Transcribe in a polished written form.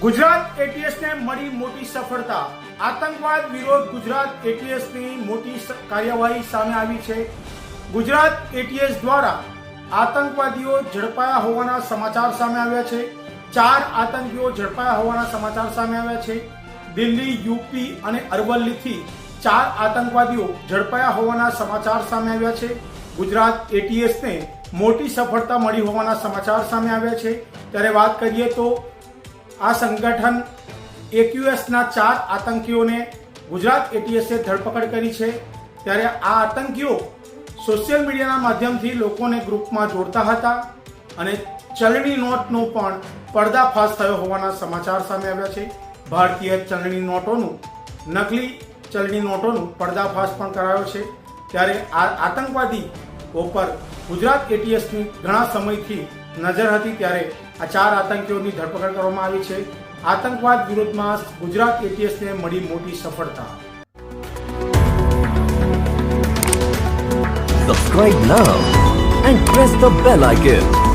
ગુજરાત એટીએસને મળી મોટી સફળતા। આતંકવાદ વિરોધ ગુજરાત એટીએસની મોટી કાર્યવાહી સામે આવી છે। ગુજરાત એટીએસ દ્વારા આતંકવાદીઓ ઝડપાયા હોવાના સમાચાર સામે આવ્યા છે। 4 આતંકીઓ ઝડપાયા હોવાના સમાચાર સામે આવ્યા છે। દિલ્હી, યુપી અને અરવલ્લીથી 4 આતંકવાદીઓ ઝડપાયા હોવાના સમાચાર સામે આવ્યા છે। ગુજરાત એટીએસને મોટી સફળતા મળી હોવાના સમાચાર સામે આવ્યા છે। ત્યારે વાત કરીએ તો આ સંગઠન એક્યુએસના 4 આતંકીઓને ગુજરાત એટીએસે ધરપકડ કરી છે। ત્યારે આ આતંકીઓ સોશિયલ મીડિયાના માધ્યમથી લોકોને ગ્રુપમાં જોડતા હતા અને ચલણી નોટનો પણ પર્દાફાશ થયો હોવાના સમાચાર સામે આવ્યા છે। ભારતીય ચલણી નોટોનું નકલી ચલણી નોટોનું પર્દાફાશ પણ કરાયો છે। ત્યારે આ આતંકવાદીઓ પર ગુજરાત એટીએસની ઘણા સમયથી નજર હતી। ત્યારે આ 4 આતંકીઓની ધરપકડ કરવામાં આવી છે। આતંકવાદ વિરોધમાં ગુજરાત એટીએસને મળી મોટી સફળતા। Subscribe now and press the bell icon.